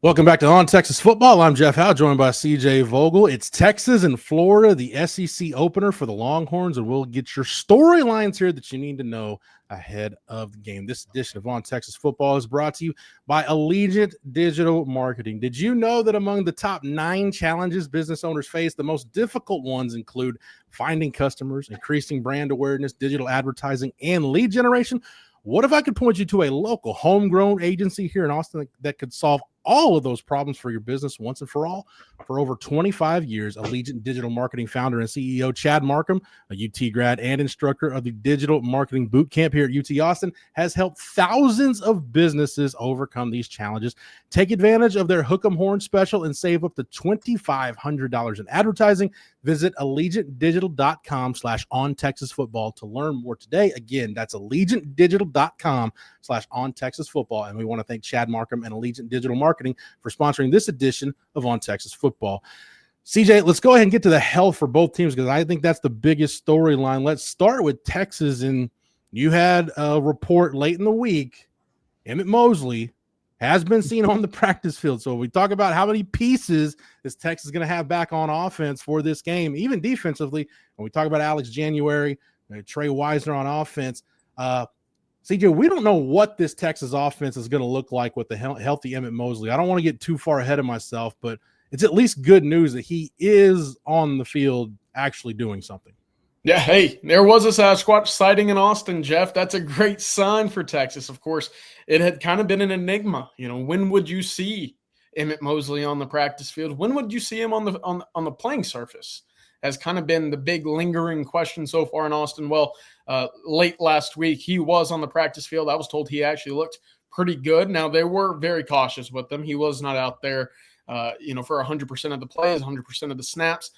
Welcome back to On Texas Football. I'm Jeff Howe, joined by CJ Vogel. It's Texas and Florida, the SEC opener for the Longhorns, and we'll get your storylines here that you need to know ahead of the game. This edition of On Texas Football is brought to you by Allegiant Digital Marketing. Did you know that among the top 9 challenges business owners face, the most difficult ones include finding customers, increasing brand awareness, digital advertising, and lead generation? What if I could point you to a local homegrown agency here in Austin that could solve all of those problems for your business once and for all? For over 25 years, Allegiant Digital Marketing founder and CEO Chad Markham, a UT grad and instructor of the Digital Marketing Boot Camp here at UT Austin, has helped thousands of businesses overcome these challenges. Take advantage of their Hook 'em Horn special and save up to $2,500 in advertising. Visit allegiantdigital.com/ontexasfootball to learn more today. Again, that's allegiantdigital.com/ontexasfootball. And we want to thank Chad Markham and Allegiant Digital Marketing for sponsoring this edition of On Texas Football. CJ, let's go ahead and get to the health for both teams because I think that's the biggest storyline. Let's start with Texas. And you had a report late in the week. Emmett Mosley has been seen on the practice field. So we talk about how many pieces is Texas going to have back on offense for this game, even defensively. When we talk about Alex January, Trey Wisner on offense, CJ, we don't know what this Texas offense is going to look like with the healthy Emmett Mosley. I don't want to get too far ahead of myself, but it's at least good news that he is on the field actually doing something. Yeah, hey, there was a Sasquatch sighting in Austin, Jeff. That's a great sign for Texas. Of course, it had kind of been an enigma. When would you see Emmett Mosley on the practice field? When would you see him on the playing surface? Has kind of been the big lingering question so far in Austin. Well, late last week, he was on the practice field. I was told he actually looked pretty good. Now, they were very cautious with him. He was not out there, for 100% of the plays, 100% of the snaps.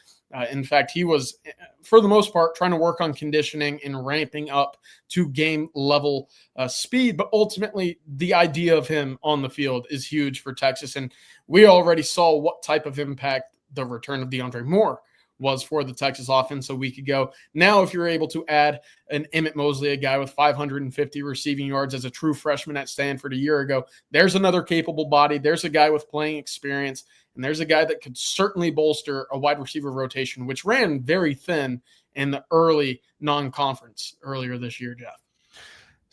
In fact, he was, for the most part, trying to work on conditioning and ramping up to game level speed. But ultimately, the idea of him on the field is huge for Texas. And we already saw what type of impact the return of DeAndre Moore was for the Texas offense a week ago. Now, if you're able to add an Emmett Mosley, a guy with 550 receiving yards as a true freshman at Stanford a year ago, there's another capable body. There's a guy with playing experience, and there's a guy that could certainly bolster a wide receiver rotation, which ran very thin in the early non-conference earlier this year, Jeff.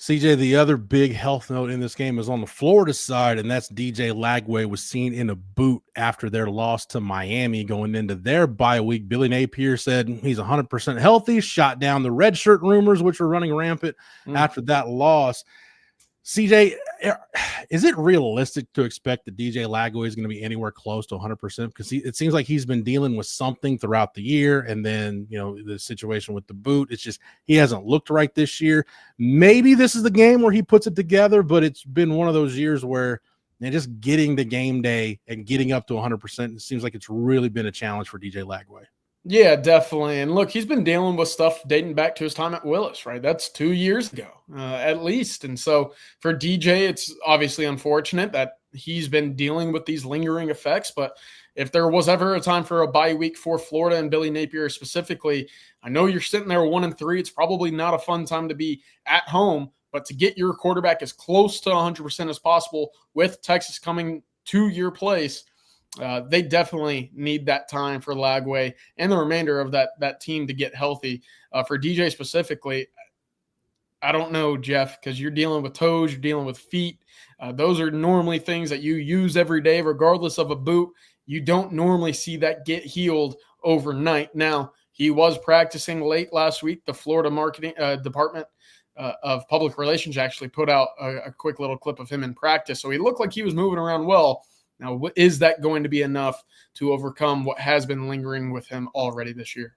CJ, the other big health note in this game is on the Florida side, and that's DJ Lagway was seen in a boot after their loss to Miami going into their bye week. Billy Napier said he's 100% healthy, shot down the red shirt rumors, which were running rampant after that loss. CJ, is it realistic to expect that DJ Lagway is going to be anywhere close to 100%? Because it seems like he's been dealing with something throughout the year. And then, the situation with the boot, it's just he hasn't looked right this year. Maybe this is the game where he puts it together, but it's been one of those years where just getting to game day and getting up to 100%, it seems like it's really been a challenge for DJ Lagway. Yeah, definitely. And look, he's been dealing with stuff dating back to his time at Willis, right? That's 2 years ago, at least. And so for DJ, it's obviously unfortunate that he's been dealing with these lingering effects. But if there was ever a time for a bye week for Florida and Billy Napier specifically, I know you're sitting there 1-3. It's probably not a fun time to be at home, but to get your quarterback as close to 100% as possible with Texas coming to your place, they definitely need that time for Lagway and the remainder of that team to get healthy. For DJ specifically, I don't know, Jeff, because you're dealing with toes, you're dealing with feet. Those are normally things that you use every day, regardless of a boot. You don't normally see that get healed overnight. Now, he was practicing late last week. The Florida marketing department of public relations actually put out a quick little clip of him in practice. So he looked like he was moving around well. Now, is that going to be enough to overcome what has been lingering with him already this year?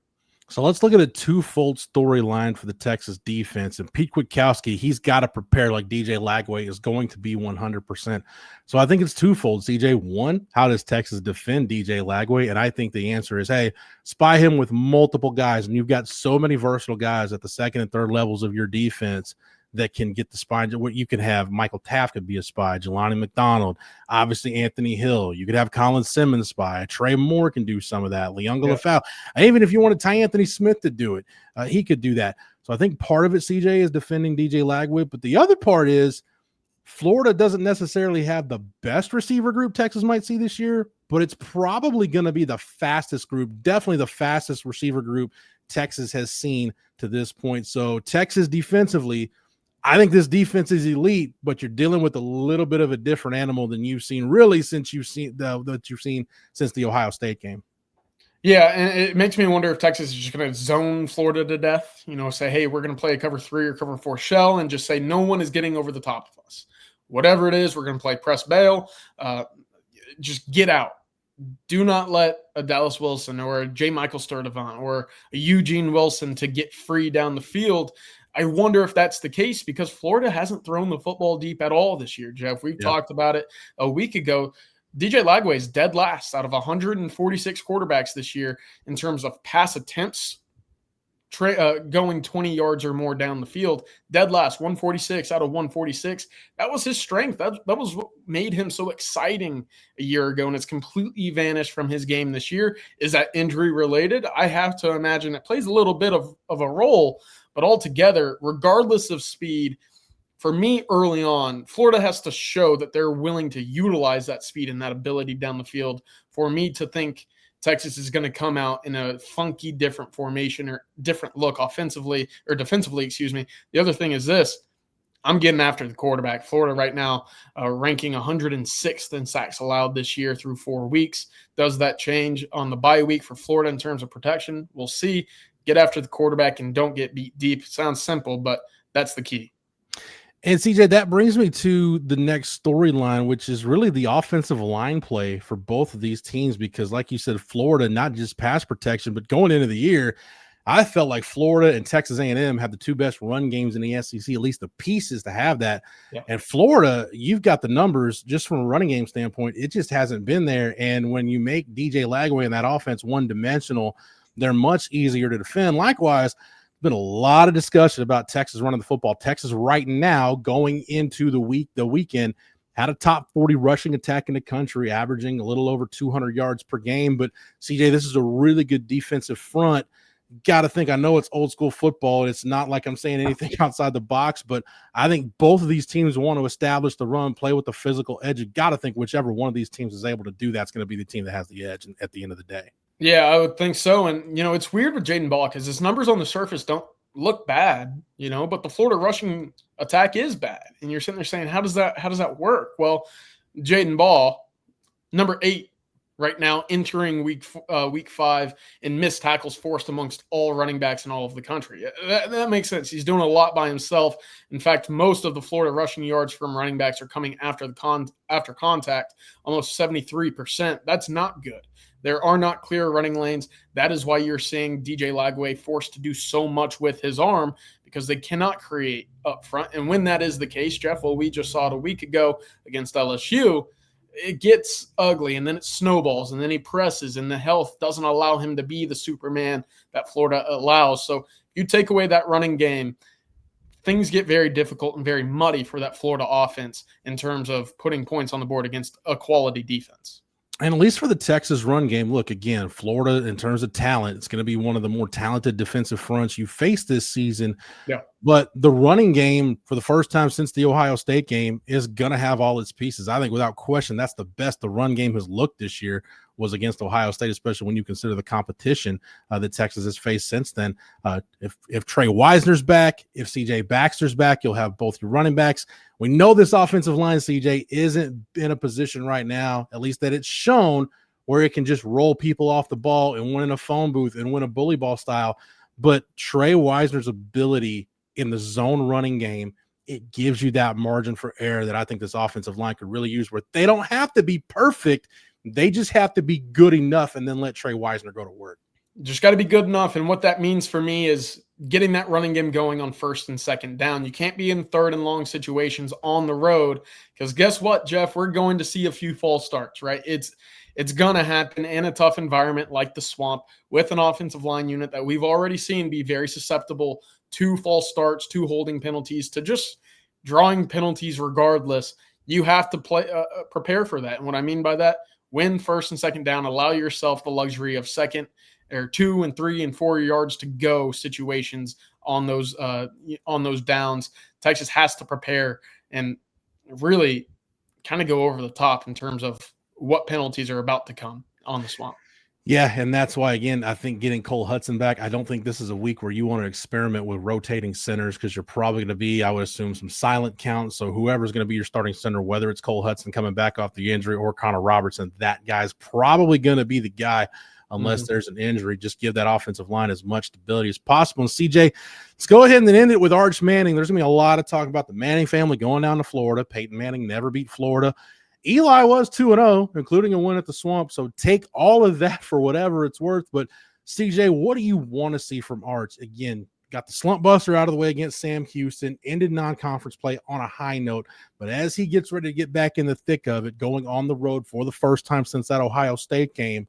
So let's look at a twofold storyline for the Texas defense. And Pete Kwiatkowski, he's got to prepare like DJ Lagway is going to be 100%. So I think it's twofold, CJ. One, how does Texas defend DJ Lagway? And I think the answer is, hey, spy him with multiple guys. And you've got so many versatile guys at the second and third levels of your defense that can get the spy. What you can have, Michael Taft could be a spy, Jelani McDonald, obviously Anthony Hill. You could have Colin Simmons spy. Trey Moore can do some of that. Leonga Lafau. Even if you wanted Ty Anthony Smith to do it, he could do that. So I think part of it, CJ, is defending DJ Lagway, but the other part is Florida doesn't necessarily have the best receiver group Texas might see this year, but it's probably going to be the fastest group, definitely the fastest receiver group Texas has seen to this point. So Texas defensively, I think this defense is elite, but you're dealing with a little bit of a different animal than you've seen really since you've seen since the Ohio State game. Yeah, and it makes me wonder if Texas is just going to zone Florida to death, say, hey, we're going to play a cover 3 or cover 4 shell and just say no one is getting over the top of us. Whatever it is, we're going to play press bail. Just get out. Do not let a Dallas Wilson or a J. Michael Sturdivant or a Eugene Wilson to get free down the field. I wonder if that's the case because Florida hasn't thrown the football deep at all this year, Jeff. We've talked about it a week ago. DJ Lagway is dead last out of 146 quarterbacks this year in terms of pass attempts going 20 yards or more down the field. Dead last, 146 out of 146. That was his strength. That was what made him so exciting a year ago, and it's completely vanished from his game this year. Is that injury related? I have to imagine it plays a little bit of a role, but altogether, regardless of speed, for me early on, Florida has to show that they're willing to utilize that speed and that ability down the field for me to think Texas is going to come out in a funky different formation or different look offensively or defensively, excuse me. The other thing is this. I'm getting after the quarterback. Florida right now ranking 106th in sacks allowed this year through 4 weeks. Does that change on the bye week for Florida in terms of protection? We'll see. Get after the quarterback and don't get beat deep. Sounds simple, but that's the key. And CJ, that brings me to the next storyline, which is really the offensive line play for both of these teams, because like you said, Florida, not just pass protection, but going into the year, I felt like Florida and Texas A&M had the 2 best run games in the SEC, at least the pieces to have that. Yeah. And Florida, you've got the numbers just from a running game standpoint. It just hasn't been there. And when you make DJ Lagway in that offense one-dimensional, they're much easier to defend. Likewise, been a lot of discussion about Texas running the football. Texas right now going into the weekend had a top 40 rushing attack in the country, averaging a little over 200 yards per game. But CJ, this is a really good defensive front. Got to think, I know it's old school football. It's not like I'm saying anything outside the box, but I think both of these teams want to establish the run, play with the physical edge. You got to think whichever one of these teams is able to do that's going to be the team that has the edge at the end of the day. Yeah, I would think so. And, it's weird with Jaden Ball because his numbers on the surface don't look bad, but the Florida rushing attack is bad. And you're sitting there saying, how does that work? Well, Jaden Ball, number 8 right now, entering week 5 in missed tackles forced amongst all running backs in all of the country. That makes sense. He's doing a lot by himself. In fact, most of the Florida rushing yards from running backs are coming after contact, almost 73%. That's not good. There are not clear running lanes. That is why you're seeing DJ Lagway forced to do so much with his arm because they cannot create up front. And when that is the case, Jeff, well, we just saw it a week ago against LSU, it gets ugly and then it snowballs and then he presses and the health doesn't allow him to be the Superman that Florida allows. So you take away that running game, things get very difficult and very muddy for that Florida offense in terms of putting points on the board against a quality defense. And at least for the Texas run game, look, again, Florida, in terms of talent, it's going to be one of the more talented defensive fronts you face this season. Yeah. But the running game, for the first time since the Ohio State game, is going to have all its pieces. I think without question, that's the best the run game has looked this year was against Ohio State, especially when you consider the competition that Texas has faced since then. If Trey Wisner's back, if CJ Baxter's back, you'll have both your running backs. We know this offensive line, CJ, isn't in a position right now, at least that it's shown, where it can just roll people off the ball and win in a phone booth and win a bully ball style. But Trey Wisner's ability in the zone running game, it gives you that margin for error that I think this offensive line could really use, where they don't have to be perfect. They just have to be good enough and then let Trey Wisner go to work. Just got to be good enough. And what that means for me is getting that running game going on first and second down. You can't be in third and long situations on the road because guess what, Jeff? We're going to see a few false starts, right? It's going to happen in a tough environment like the Swamp with an offensive line unit that we've already seen be very susceptible to false starts, to holding penalties, to just drawing penalties regardless. You have to prepare for that. And what I mean by that, win first and second down, allow yourself the luxury of second or 2 and 3 and 4 yards to go situations on those downs. Texas has to prepare. And really kind of go over the top in terms of what penalties are about to come on the Swamp. Yeah, and that's why, again, I think getting Cole Hudson back, I don't think this is a week where you want to experiment with rotating centers because you're probably going to be, I would assume, some silent counts. So whoever's going to be your starting center, whether it's Cole Hudson coming back off the injury or Connor Robertson, that guy's probably going to be the guy unless there's an injury. Just give that offensive line as much stability as possible. And CJ, let's go ahead and then end it with Arch Manning. There's going to be a lot of talk about the Manning family going down to Florida. Peyton Manning never beat Florida. Eli was 2-0, including a win at the Swamp. So take all of that for whatever it's worth. But CJ, what do you want to see from Arch? Again, got the slump buster out of the way against Sam Houston, ended non-conference play on a high note. But as he gets ready to get back in the thick of it, going on the road for the first time since that Ohio State game,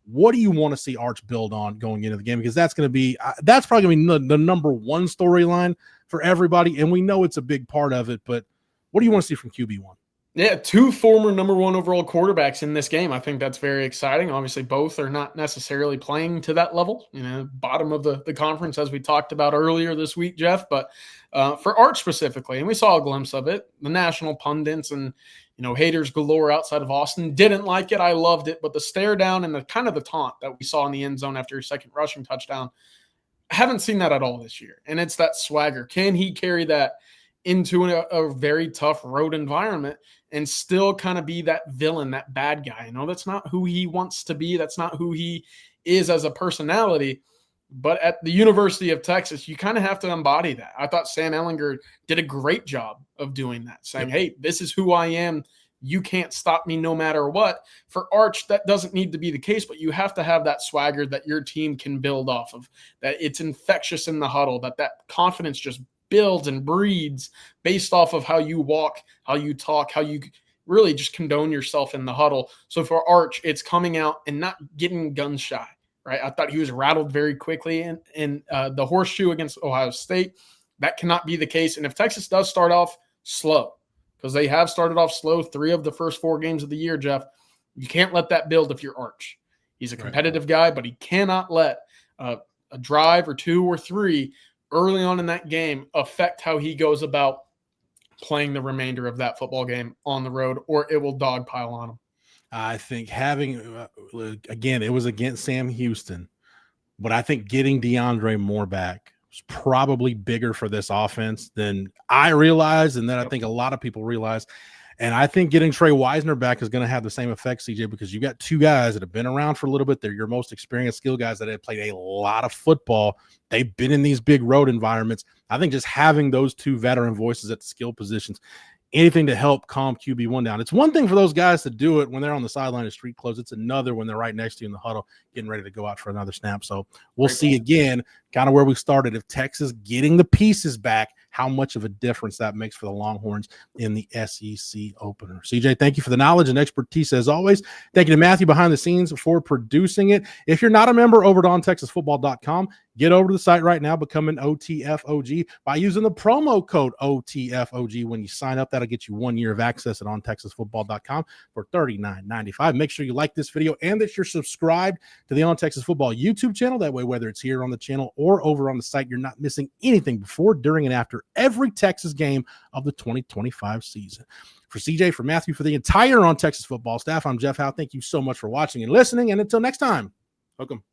what do you want to see Arch build on going into the game? Because that's going to be that's probably going to be the number one storyline for everybody. And we know it's a big part of it. But what do you want to see from QB1? Yeah, 2 former number 1 overall quarterbacks in this game. I think that's very exciting. Obviously, both are not necessarily playing to that level, bottom of the conference, as we talked about earlier this week, Jeff. But for Arch specifically, and we saw a glimpse of it, the national pundits and, haters galore outside of Austin didn't like it. I loved it. But the stare down and the kind of the taunt that we saw in the end zone after his second rushing touchdown, I haven't seen that at all this year. And it's that swagger. Can he carry that into a very tough road environment and still kind of be that villain, that bad guy? That's not who he wants to be. That's not who he is as a personality. But at the University of Texas, you kind of have to embody that. I thought Sam Ehlinger did a great job of doing that, saying, hey, this is who I am. You can't stop me no matter what. For Arch, that doesn't need to be the case, but you have to have that swagger that your team can build off of, that it's infectious in the huddle, that confidence just builds and breeds based off of how you walk, how you talk, how you really just condone yourself in the huddle. So for Arch, it's coming out and not getting gun shy, right? I thought he was rattled very quickly in the horseshoe against Ohio State. That cannot be the case. And if Texas does start off slow, because they have started off slow 3 of the first 4 games of the year, Jeff, you can't let that build if you're Arch. He's a competitive guy, but he cannot let a drive or 2 or 3 early on in that game affect how he goes about playing the remainder of that football game on the road, or it will dogpile on him. I think having, again, it was against Sam Houston, but I think getting DeAndre Moore back was probably bigger for this offense than I realized, and then I think a lot of people realize. And I think getting Trey Wisner back is going to have the same effect, CJ, because you got 2 guys that have been around for a little bit. They're your most experienced skill guys that have played a lot of football. They've been in these big road environments. I think just having those 2 veteran voices at the skill positions, anything to help calm QB1 down. It's one thing for those guys to do it when they're on the sideline of street clothes. It's another when they're right next to you in the huddle, getting ready to go out for another snap. So we'll see again, kind of where we started. If Texas getting the pieces back, how much of a difference that makes for the Longhorns in the SEC opener. CJ, thank you for the knowledge and expertise as always. Thank you to Matthew behind the scenes for producing it. If you're not a member over at ontexasfootball.com, get over to the site right now, become an OTFOG by using the promo code OTFOG. When you sign up, that'll get you 1 year of access at ontexasfootball.com for $39.95. Make sure you like this video and that you're subscribed to the On Texas Football YouTube channel. That way, whether it's here on the channel or over on the site, you're not missing anything before, during, and after every Texas game of the 2025 season. For CJ, for Matthew, for the entire On Texas Football staff, I'm Jeff Howe. Thank you so much for watching and listening. And until next time, welcome.